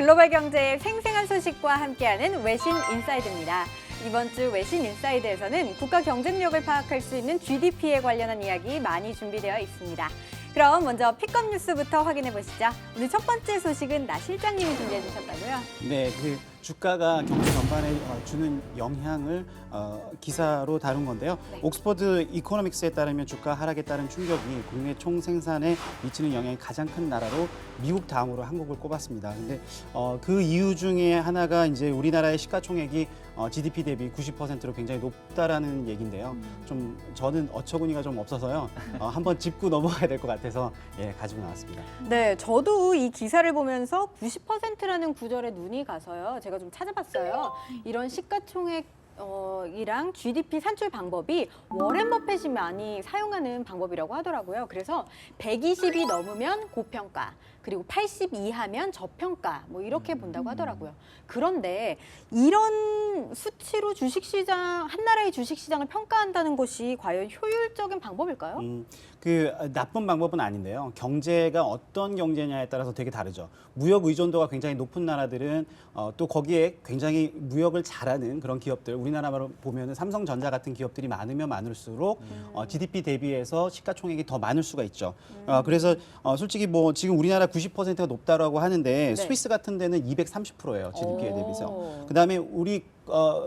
글로벌 경제의 생생한 소식과 함께하는 외신 인사이드입니다. 이번 주 외신 인사이드에서는 국가 경쟁력을 파악할 수 있는 GDP에 관련한 이야기 많이 준비되어 있습니다. 그럼 먼저 픽업 뉴스부터 확인해 보시죠. 오늘 첫 번째 소식은 나 실장님이 준비해 주셨다고요? 네, 주가가 경제 전반에 주는 영향을 기사로 다룬 건데요. 네. 옥스퍼드 이코노믹스에 따르면 주가 하락에 따른 충격이 국내 총생산에 미치는 영향이 가장 큰 나라로 미국 다음으로 한국을 꼽았습니다. 근데 그 이유 중에 하나가 이제 우리나라의 시가총액이 GDP 대비 90%로 굉장히 높다라는 얘기인데요. 좀 저는 어처구니가 좀 없어서요. 한번 짚고 넘어가야 될 것 같아서 가지고 나왔습니다. 네, 저도 이 기사를 보면서 90%라는 구절에 눈이 가서요. 제가 좀 찾아봤어요. 이런 시가총액 이랑 GDP 산출 방법이 워렌 버핏이 많이 사용하는 방법이라고 하더라고요. 그래서 120이 넘으면 고평가, 그리고 80 이하면 저평가, 뭐 이렇게 본다고 하더라고요. 그런데 이런 수치로 주식시장, 한 나라의 주식시장을 평가한다는 것이 과연 효율적인 방법일까요? 나쁜 방법은 아닌데요. 경제가 어떤 경제냐에 따라서 되게 다르죠. 무역 의존도가 굉장히 높은 나라들은 또 거기에 굉장히 무역을 잘하는 그런 기업들, 우리나라로 보면은 삼성전자 같은 기업들이 많으면 많을수록 GDP 대비해서 시가총액이 더 많을 수가 있죠. 그래서 솔직히 뭐 지금 우리나라 90%가 높다라고 하는데 네. 스위스 같은 데는 230%예요. GDP에 오. 대비해서. 그다음에 우리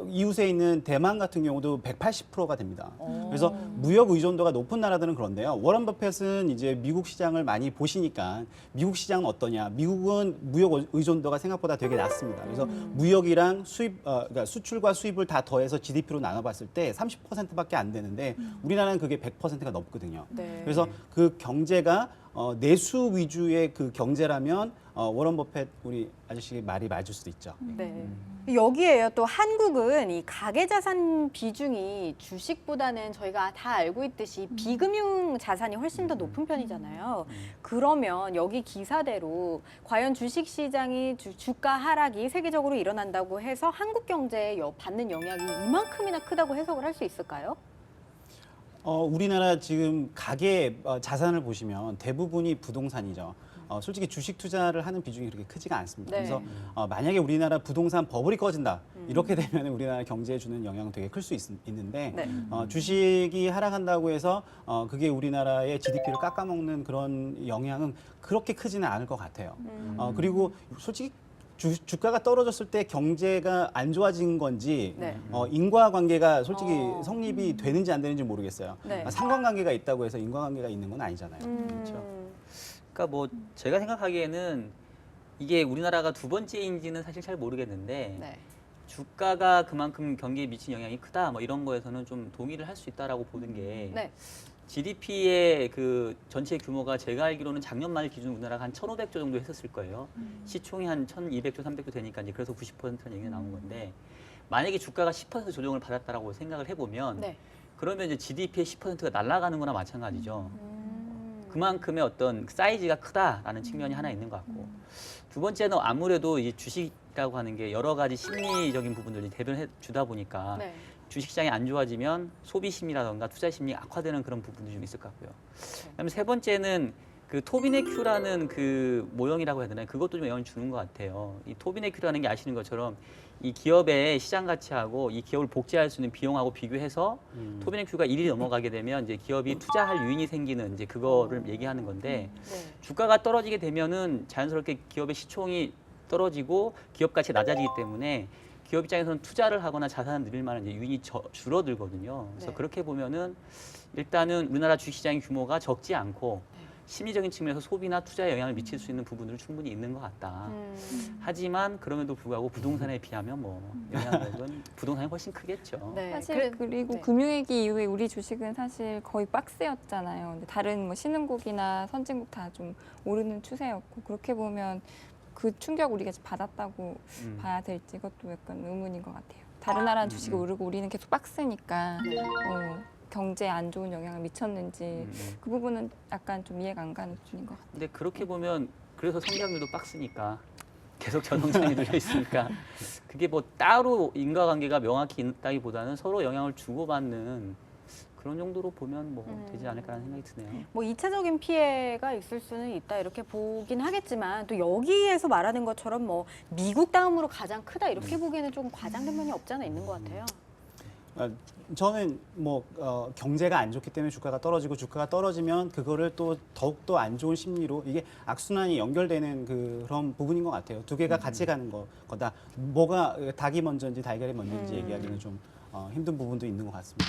이웃에 있는 대만 같은 경우도 180%가 됩니다. 그래서 무역 의존도가 높은 나라들은 그런데요. 워런 버핏은 이제 미국 시장을 많이 보시니까 미국 시장은 어떠냐? 미국은 무역 의존도가 생각보다 되게 낮습니다. 그래서 무역이랑 수입, 그러니까 수출과 수입을 다 더해서 GDP로 나눠봤을 때 30%밖에 안 되는데 우리나라는 그게 100%가 넘거든요. 네. 그래서 그 경제가 내수 위주의 그 경제라면 워런 버핏 우리 아저씨 말이 맞을 수도 있죠. 네. 여기에요. 또 한국은 이 가계자산 비중이 주식보다는 저희가 다 알고 있듯이 비금융 자산이 훨씬 더 높은 편이잖아요. 그러면 여기 기사대로 과연 주식시장이 주가 하락이 세계적으로 일어난다고 해서 한국 경제에 받는 영향이 이만큼이나 크다고 해석을 할 수 있을까요? 우리나라 지금 가계 자산을 보시면 대부분이 부동산이죠. 솔직히 주식 투자를 하는 비중이 그렇게 크지가 않습니다. 네. 그래서 만약에 우리나라 부동산 버블이 꺼진다 이렇게 되면 우리나라 경제에 주는 영향은 되게 클 수 있는데 네. 주식이 하락한다고 해서 그게 우리나라의 GDP를 깎아먹는 그런 영향은 그렇게 크지는 않을 것 같아요. 그리고 솔직히 주가가 떨어졌을 때 경제가 안 좋아진 건지 네. 인과관계가 솔직히 성립이 되는지 안 되는지 모르겠어요. 네. 상관관계가 있다고 해서 인과관계가 있는 건 아니잖아요. 그렇죠? 그러니까 뭐 제가 생각하기에는 이게 우리나라가 두 번째인지는 사실 잘 모르겠는데 네. 주가가 그만큼 경기에 미친 영향이 크다 뭐 이런 거에서는 좀 동의를 할 수 있다라고 보는 게 네. GDP의 그 전체 규모가 제가 알기로는 작년 말 기준 우리나라가 한 1,500조 정도 했었을 거예요. 시총이 한 1,200조, 300조 되니까 이제 그래서 90%라는 얘기가 나온 건데 만약에 주가가 10% 조정을 받았다라고 생각을 해보면 네. 그러면 이제 GDP의 10%가 날아가는 거나 마찬가지죠. 그만큼의 어떤 사이즈가 크다라는 측면이 하나 있는 것 같고 두 번째는 아무래도 이 주식이라고 하는 게 여러 가지 심리적인 부분들이 대변해 주다 보니까 네. 주식시장이 안 좋아지면 소비 심리라든가 투자 심리 악화되는 그런 부분도 좀 있을 것 같고요. 그다음에 세 번째는 그 토비네큐라는 그 모형이라고 해야 되나요? 그것도 좀 영향을 주는 것 같아요. 이 토비네큐라는 게 아시는 것처럼 이 기업의 시장 가치하고 이 기업을 복제할 수 있는 비용하고 비교해서 토비네큐가 1이 넘어가게 되면 이제 기업이 투자할 유인이 생기는 이제 그거를 얘기하는 건데 네. 주가가 떨어지게 되면은 자연스럽게 기업의 시총이 떨어지고 기업 가치가 낮아지기 때문에 기업 입장에서는 투자를 하거나 자산을 늘릴 만한 이제 유인이 줄어들거든요. 그래서 네. 그렇게 보면은 일단은 우리나라 주식시장의 규모가 적지 않고 심리적인 측면에서 소비나 투자에 영향을 미칠 수 있는 부분들은 충분히 있는 것 같다. 하지만 그럼에도 불구하고 부동산에 비하면 뭐 영향력은 부동산이 훨씬 크겠죠. 네. 사실 그리고 네. 금융위기 이후에 우리 주식은 사실 거의 박스였잖아요. 근데 다른 뭐 신흥국이나 선진국 다 좀 오르는 추세였고 그렇게 보면 그 충격 우리가 받았다고 봐야 될지 이것도 약간 의문인 것 같아요. 다른 나라는 주식이 오르고 우리는 계속 박스니까 경제에 안 좋은 영향을 미쳤는지 그 부분은 약간 좀 이해가 안 가는 수준인 것 같아요. 근데 그렇게 보면 그래서 성장률도 박스니까 계속 저성장이 눌려 있으니까 그게 뭐 따로 인과관계가 명확히 있다기보다는 서로 영향을 주고받는 그런 정도로 보면 뭐 되지 않을까라는 생각이 드네요. 뭐 2차적인 피해가 있을 수는 있다 이렇게 보긴 하겠지만 또 여기에서 말하는 것처럼 뭐 미국 다음으로 가장 크다 이렇게 보기에는 좀 과장된 면이 없지 않아 있는 것 같아요. 저는 뭐 경제가 안 좋기 때문에 주가가 떨어지고 주가가 떨어지면 그거를 또 더욱더 안 좋은 심리로 이게 악순환이 연결되는 그런 부분인 것 같아요. 두 개가 같이 가는 거다. 뭐가 닭이 먼저인지 달걀이 먼저인지 얘기하기는 좀 힘든 부분도 있는 것 같습니다.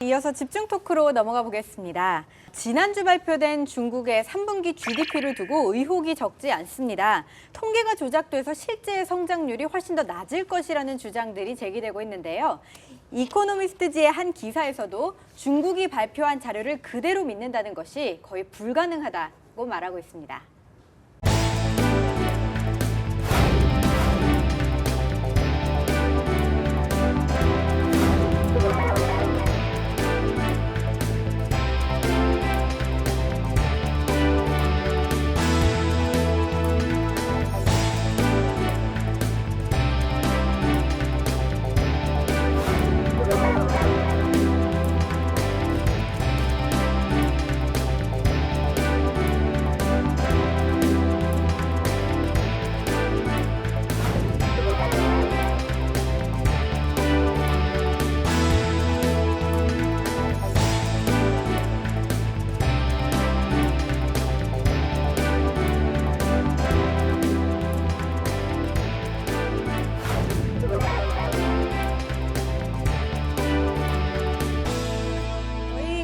이어서 집중 토크로 넘어가 보겠습니다. 지난주 발표된 중국의 3분기 GDP를 두고 의혹이 적지 않습니다. 통계가 조작돼서 실제 성장률이 훨씬 더 낮을 것이라는 주장들이 제기되고 있는데요. 이코노미스트지의 한 기사에서도 중국이 발표한 자료를 그대로 믿는다는 것이 거의 불가능하다고 말하고 있습니다.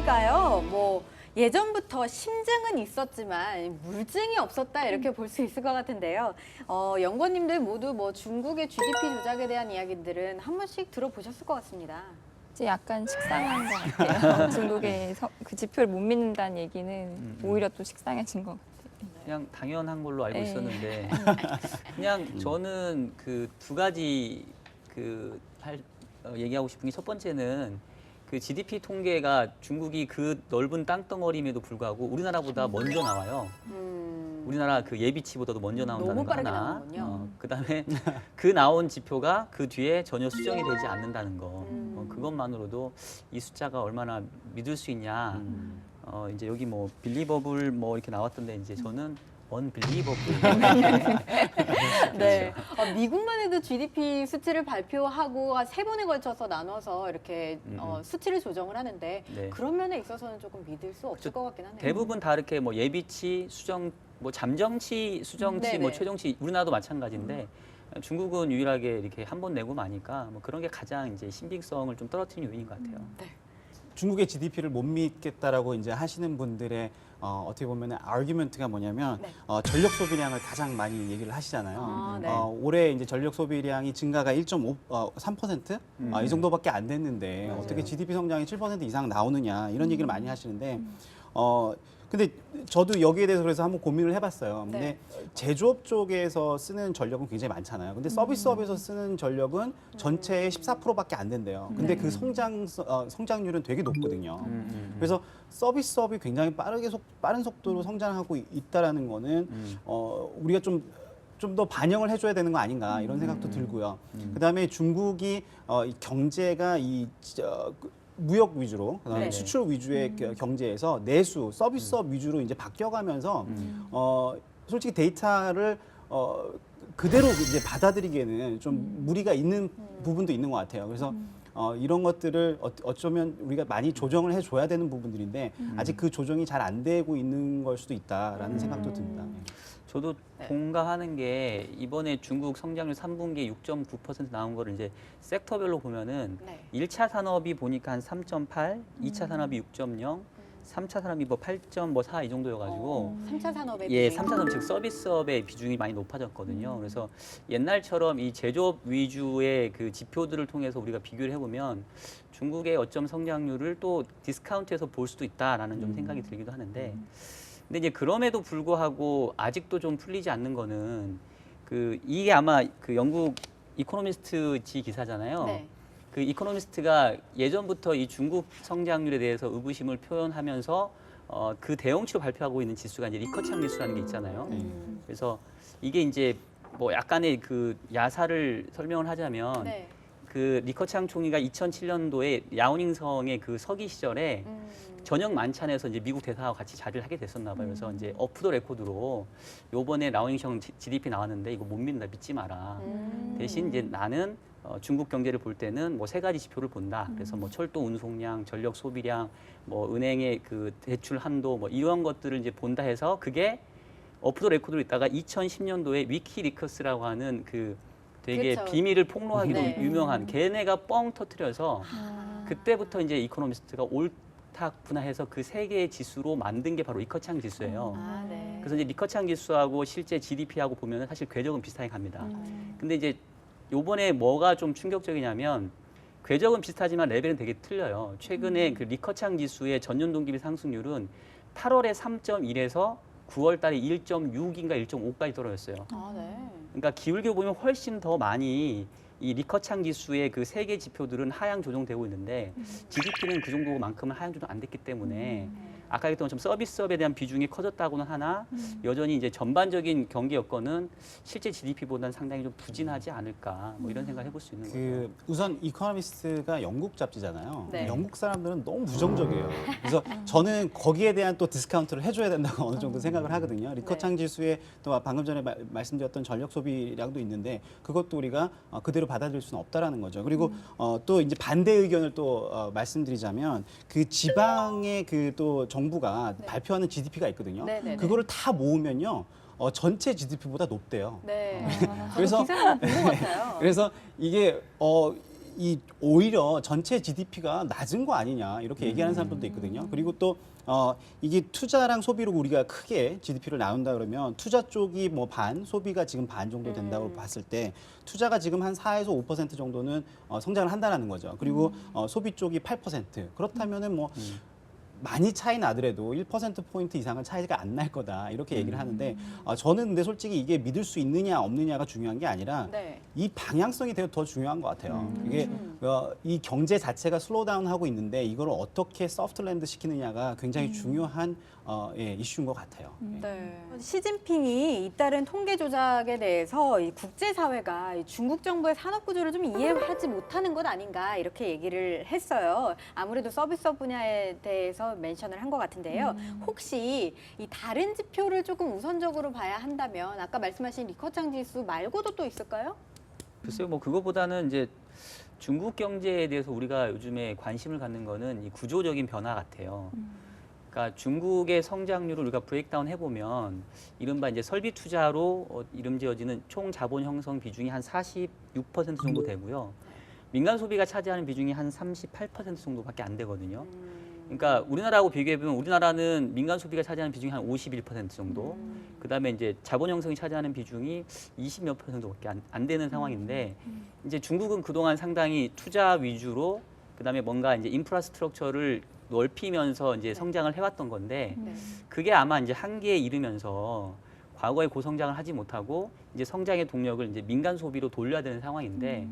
저희가요, 뭐 예전부터 심증은 있었지만 물증이 없었다 이렇게 볼 수 있을 것 같은데요. 연구원님들 모두 뭐 중국의 GDP 조작에 대한 이야기들은 한 번씩 들어보셨을 것 같습니다. 이제 약간 식상한 것 같아요. 중국의 그 지표를 못 믿는다는 얘기는 오히려 또 식상해진 것 같아요. 그냥 당연한 걸로 알고 네. 있었는데 그냥 저는 그 두 가지 얘기하고 싶은 게 첫 번째는 그 GDP 통계가 중국이 그 넓은 땅덩어리임에도 불구하고 우리나라보다 먼저 나와요. 우리나라 그 예비치보다도 먼저 나온다는 너무 거 빠르게 하나. 나오는군요. 그다음에 그 나온 지표가 그 뒤에 전혀 수정이 되지 않는다는 거. 그것만으로도 이 숫자가 얼마나 믿을 수 있냐. 이제 여기 뭐 빌리버블 뭐 이렇게 나왔던데 이제 저는 언빌리버블. 네. 미국만 해도 GDP 수치를 발표하고 3번에 걸쳐서 나눠서 이렇게 수치를 조정을 하는데 네. 그런 면에 있어서는 조금 믿을 수 없을 것 같긴 하네요. 대부분 다 이렇게 뭐 예비치, 수정, 뭐 잠정치, 수정치, 네네. 뭐 최종치 우리나라도 마찬가지인데 중국은 유일하게 이렇게 한 번 내고 마니까 뭐 그런 게 가장 이제 신빙성을 좀 떨어뜨리는 요인인 것 같아요. 중국의 GDP를 못 믿겠다라고 이제 하시는 분들의 어떻게 보면 아르규먼트가 뭐냐면 네. 전력 소비량을 가장 많이 얘기를 하시잖아요. 아, 네. 올해 이제 전력 소비량이 증가가 3%? 이 정도밖에 안 됐는데 맞아요. 어떻게 GDP 성장이 7% 이상 나오느냐 이런 얘기를 많이 하시는데 근데 저도 여기에 대해서 그래서 한번 고민을 해봤어요. 근데 네. 제조업 쪽에서 쓰는 전력은 굉장히 많잖아요. 근데 서비스업에서 쓰는 전력은 전체의 14%밖에 안 된대요. 근데 그 성장률은 되게 높거든요. 그래서 서비스업이 굉장히 빠른 속도로 성장하고 있다라는 거는 우리가 좀 더 반영을 해줘야 되는 거 아닌가 이런 생각도 들고요. 그다음에 중국이 이 경제가 무역 위주로, 그다음에 네. 수출 위주의 경제에서 내수, 서비스업 위주로 이제 바뀌어가면서 솔직히 데이터를 그대로 이제 받아들이기에는 좀 무리가 있는 부분도 있는 것 같아요. 그래서 이런 것들을 어쩌면 우리가 많이 조정을 해줘야 되는 부분들인데 아직 그 조정이 잘 안 되고 있는 걸 수도 있다라는 생각도 듭니다. 저도 공감하는 게 이번에 중국 성장률 3분기에 6.9% 나온 거를 이제 섹터별로 보면은 네. 1차 산업이 보니까 한 3.8, 2차 산업이 6.0, 3차 산업이 뭐 8.4 이 정도여가지고 3차 산업의 예, 비중이 3차 산업 즉 서비스업의 비중이 많이 높아졌거든요. 그래서 옛날처럼 이 제조업 위주의 그 지표들을 통해서 우리가 비교를 해보면 중국의 어쩜 성장률을 또 디스카운트해서 볼 수도 있다라는 좀 생각이 들기도 하는데 근데 이제 그럼에도 불구하고 아직도 좀 풀리지 않는 거는 이게 아마 그 영국 이코노미스트 지 기사잖아요. 네. 그 이코노미스트가 예전부터 이 중국 성장률에 대해서 의구심을 표현하면서 그 대응치로 발표하고 있는 지수가 이제 리커창 지수라는 게 있잖아요. 그래서 이게 이제 뭐 약간의 그 야사를 설명을 하자면 네. 그 리커창 총리가 2007년도에 야오닝성의 그 서기 시절에 저녁 만찬에서 이제 미국 대사와 같이 자리를 하게 됐었나 봐요. 그래서 이제 오프 더 레코드로 요번에 라오닝성 GDP 나왔는데 이거 못 믿는다, 믿지 마라. 대신 이제 나는 중국 경제를 볼 때는 뭐 세 가지 지표를 본다. 그래서 뭐 철도 운송량, 전력 소비량, 뭐 은행의 그 대출 한도 뭐 이런 것들을 이제 본다 해서 그게 오프 더 레코드로 있다가 2010년도에 위키리커스라고 하는 그 되게 그쵸. 비밀을 폭로하기로 네. 유명한 걔네가 뻥 터트려서 그때부터 이제 이코노미스트가 옳다 분화해서 그 세 개의 지수로 만든 게 바로 리커창 지수예요. 아, 네. 그래서 이제 리커창 지수하고 실제 GDP하고 보면은 사실 궤적은 비슷하게 갑니다. 근데 이제 요번에 뭐가 좀 충격적이냐면 궤적은 비슷하지만 레벨은 되게 틀려요. 최근에 그 리커창 지수의 전년 동기 상승률은 8월에 3.1에서 9월 달에 1.6인가 1.5까지 떨어졌어요. 아, 네. 그러니까 기울겨 보면 훨씬 더 많이 이 리커창 지수의 그 세 개 지표들은 하향 조정되고 있는데 GDP는 그 정도만큼은 하향 조정 안 됐기 때문에 아까 얘기했던 것처럼 서비스업에 대한 비중이 커졌다고는 하나 여전히 이제 전반적인 경기 여건은 실제 GDP보다는 상당히 좀 부진하지 않을까 뭐 이런 생각을 해볼 수 있는 거죠. 우선 이코노미스트가 영국 잡지잖아요. 네. 영국 사람들은 너무 부정적이에요. 그래서 저는 거기에 대한 또 디스카운트를 해줘야 된다고 어느 정도 생각을 하거든요. 리커창 지수에 또 방금 전에 말씀드렸던 전력 소비량도 있는데 그것도 우리가 그대로 받아들일 수는 없다라는 거죠. 그리고 또 이제 반대 의견을 또 말씀드리자면 그 지방의 그 또 정부가 네. 발표하는 GDP가 있거든요. 네, 네, 네. 그거를 다 모으면요. 전체 GDP보다 높대요. 네. 그래서- 기사 한번 본것 같아요. 그래서 이게 이 오히려 전체 GDP가 낮은 거 아니냐 이렇게 얘기하는 사람들도 있거든요. 그리고 또 이게 투자랑 소비로 우리가 크게 GDP를 나눈다 그러면 투자 쪽이 뭐 반, 소비가 지금 반 정도 된다고 봤을 때 투자가 지금 한 4에서 5% 정도는 성장을 한다는 거죠. 그리고 소비 쪽이 8%. 그렇다면은 뭐 많이 차이 나더라도 1%포인트 이상은 차이가 안 날 거다 이렇게 얘기를 하는데 저는 근데 솔직히 이게 믿을 수 있느냐 없느냐가 중요한 게 아니라 네. 이 방향성이 더 중요한 것 같아요. 이게 이 경제 자체가 슬로우다운하고 있는데 이걸 어떻게 소프트랜드 시키느냐가 굉장히 중요한 이슈인 것 같아요. 네. 시진핑이 잇따른 통계 조작에 대해서 이 국제사회가 이 중국 정부의 산업 구조를 좀 이해하지 못하는 것 아닌가 이렇게 얘기를 했어요. 아무래도 서비스업 분야에 대해서 멘션을 한 것 같은데요. 혹시 이 다른 지표를 조금 우선적으로 봐야 한다면 아까 말씀하신 리커창 지수 말고도 또 있을까요? 글쎄요, 뭐 그거보다는 이제 중국 경제에 대해서 우리가 요즘에 관심을 갖는 거는 이 구조적인 변화 같아요. 그러니까 중국의 성장률을 우리가 브레이크다운 해보면 이른바 이제 설비 투자로 이름지어지는 총 자본 형성 비중이 한 46% 정도 되고요. 민간 소비가 차지하는 비중이 한 38% 정도밖에 안 되거든요. 그러니까 우리나라하고 비교해보면 우리나라는 민간 소비가 차지하는 비중이 한 51% 정도, 그다음에 이제 자본 형성이 차지하는 비중이 20몇 % 정도밖에 안 되는 상황인데 이제 중국은 그동안 상당히 투자 위주로 그다음에 뭔가 이제 인프라스트럭처를 넓히면서 이제 성장을 해왔던 건데 네. 그게 아마 이제 한계에 이르면서 과거에 고성장을 하지 못하고 이제 성장의 동력을 이제 민간 소비로 돌려야 되는 상황인데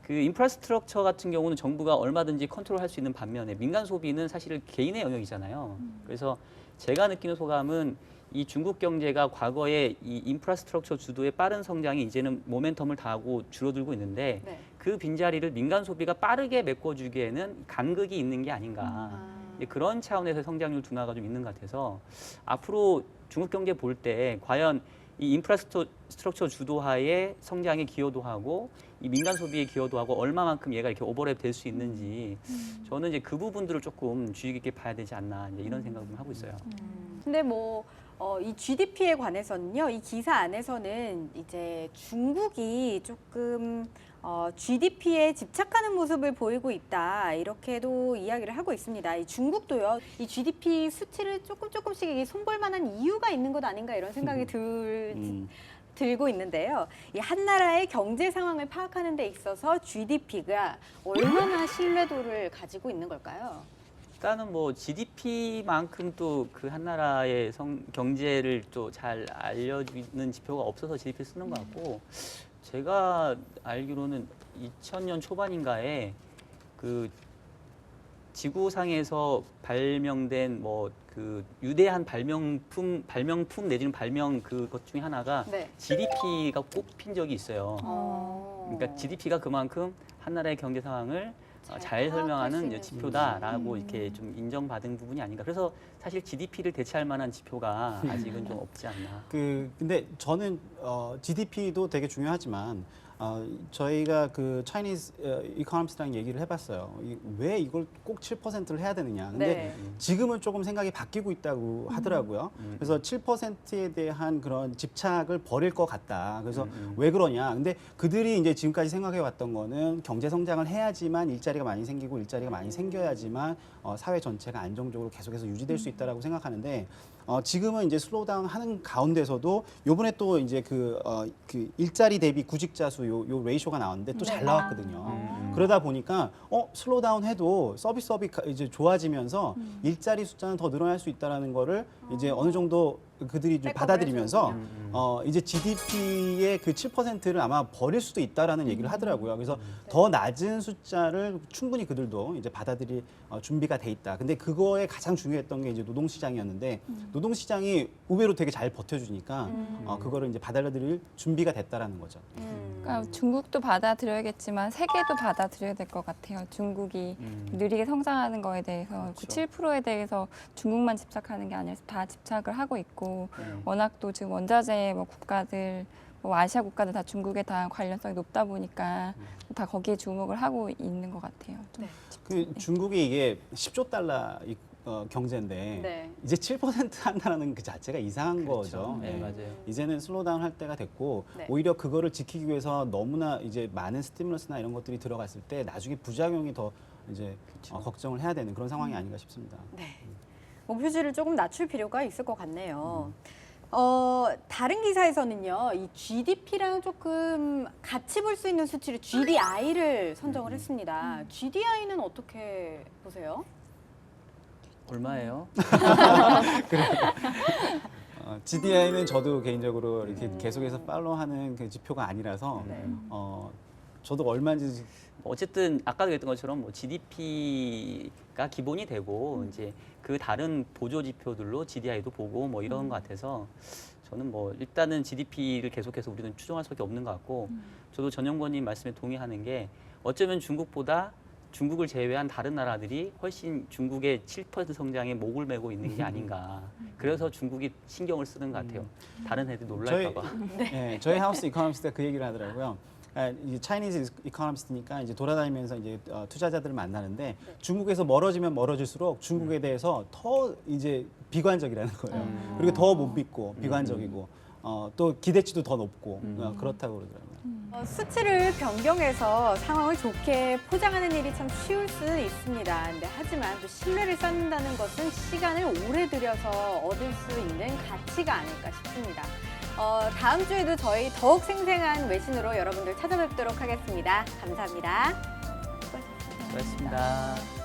그 인프라스트럭처 같은 경우는 정부가 얼마든지 컨트롤할 수 있는 반면에 민간 소비는 사실 개인의 영역이잖아요. 그래서 제가 느끼는 소감은 이 중국 경제가 과거에 이 인프라스트럭처 주도의 빠른 성장이 이제는 모멘텀을 다하고 줄어들고 있는데 네. 그 빈자리를 민간 소비가 빠르게 메꿔주기에는 간극이 있는 게 아닌가. 아. 이제 그런 차원에서 성장률 둔화가 좀 있는 것 같아서 앞으로 중국 경제 볼 때 과연 이 인프라스트럭처 주도하에 성장에 기여도 하고 이 민간 소비에 기여도 하고 얼마만큼 얘가 이렇게 오버랩 될 수 있는지 저는 이제 그 부분들을 조금 주의 깊게 봐야 되지 않나 이제 이런 생각을 좀 하고 있어요. 근데 뭐 이 GDP에 관해서는요, 이 기사 안에서는 이제 중국이 조금 GDP에 집착하는 모습을 보이고 있다 이렇게도 이야기를 하고 있습니다. 이 중국도요, 이 GDP 수치를 조금씩 이게 손볼 만한 이유가 있는 것 아닌가 이런 생각이 들고 있는데요. 이 한 나라의 경제 상황을 파악하는 데 있어서 GDP가 얼마나 신뢰도를 가지고 있는 걸까요? 일단은 뭐 GDP만큼 또 그 한 나라의 경제를 또 잘 알려주는 지표가 없어서 GDP 쓰는 것 같고 제가 알기로는 2000년 초반인가에 그 지구상에서 발명된 뭐 그 유대한 발명품 내지는 발명 그것 중에 하나가 네. GDP가 꼽힌 적이 있어요. 그러니까 GDP가 그만큼 한 나라의 경제 상황을 잘 잘 파악할 수 설명하는 있는 지표다라고 이렇게 좀 인정받은 부분이 아닌가. 그래서 사실 GDP를 대체할 만한 지표가 아직은 좀 없지 않나. 근데 저는 GDP도 되게 중요하지만 저희가 그 차이니즈 이코노미스트랑 얘기를 해봤어요. 왜 이걸 꼭 7%를 해야 되느냐. 근데 네. 지금은 조금 생각이 바뀌고 있다고 하더라고요. 그래서 7%에 대한 그런 집착을 버릴 것 같다. 그래서 왜 그러냐. 근데 그들이 이제 지금까지 생각해 왔던 거는 경제 성장을 해야지만 일자리가 많이 생기고 일자리가 많이 생겨야지만 사회 전체가 안정적으로 계속해서 유지될 수 있다라고 생각하는데 지금은 이제 슬로우다운 하는 가운데서도 요번에 또 이제 그 일자리 대비 구직자 수 요 레이쇼가 나왔는데 또 잘 나왔거든요. 그러다 보니까 슬로우다운 해도 서비스업이 이제 좋아지면서 일자리 숫자는 더 늘어날 수 있다라는 거를 이제 어느 정도 그들이 좀 백업을 받아들이면서 해주는군요. 이제 GDP의 그 7%를 아마 버릴 수도 있다라는 얘기를 하더라고요. 그래서 더 낮은 숫자를 충분히 그들도 이제 받아들일 준비가 돼 있다. 근데 그거에 가장 중요했던 게 이제 노동시장이었는데 노동시장이 의외로 되게 잘 버텨주니까 그거를 이제 받아들일 준비가 됐다라는 거죠. 그러니까 중국도 받아들여야겠지만 세계도 받아들여야 될 것 같아요. 중국이 느리게 성장하는 거에 대해서 그 그렇죠. 7%에 대해서 중국만 집착하는 게 아니라 다 집착을 하고 있고 네. 워낙 또 지금 원자재 뭐 국가들 뭐 아시아 국가들 다 중국에 다 관련성이 높다 보니까 다 거기에 주목을 하고 있는 것 같아요. 좀 네. 그 중국이 이게 10조 달러 경제인데 네. 이제 7% 한다는 그 자체가 이상한 거죠. 네, 예. 맞아요. 이제는 슬로우다운 할 때가 됐고 네. 오히려 그거를 지키기 위해서 너무나 이제 많은 스티뮬러스나 이런 것들이 들어갔을 때 나중에 부작용이 더 이제 걱정을 해야 되는 그런 상황이 아닌가 싶습니다. 네. 목표치를 조금 낮출 필요가 있을 것 같네요. 다른 기사에서는요, 이 GDP랑 조금 같이 볼 수 있는 수치를 GDI를 선정을 했습니다. GDI는 어떻게 보세요? 얼마예요? GDI는 저도 개인적으로 이렇게 계속해서 팔로우하는 그 지표가 아니라서 네. 저도 얼마인지 어쨌든 아까도 얘기했던 것처럼 뭐 GDP가 기본이 되고 이제 그 다른 보조 지표들로 GDI도 보고 뭐 이런 것 같아서 저는 뭐 일단은 GDP를 계속해서 우리는 추정할 수밖에 없는 것 같고 저도 전영권님 말씀에 동의하는 게 어쩌면 중국을 제외한 다른 나라들이 훨씬 중국의 7% 성장에 목을 메고 있는 게 아닌가. 그래서 중국이 신경을 쓰는 것 같아요. 다른 애들 놀랄까 봐. 저희 하우스 이코노미스트가 그 얘기를 하더라고요. 이 차이니즈 이코노미스트니까 이제 돌아다니면서 이제 투자자들을 만나는데 중국에서 멀어지면 멀어질수록 중국에 대해서 더 이제 비관적이라는 거예요. 그리고 더 못 믿고 비관적이고 또 기대치도 더 높고 그렇다고 그러더라고요. 수치를 변경해서 상황을 좋게 포장하는 일이 참 쉬울 수는 있습니다. 근데 하지만 또 신뢰를 쌓는다는 것은 시간을 오래 들여서 얻을 수 있는 가치가 아닐까 싶습니다. 다음 주에도 저희 더욱 생생한 외신으로 여러분들 찾아뵙도록 하겠습니다. 감사합니다. 수고하셨습니다.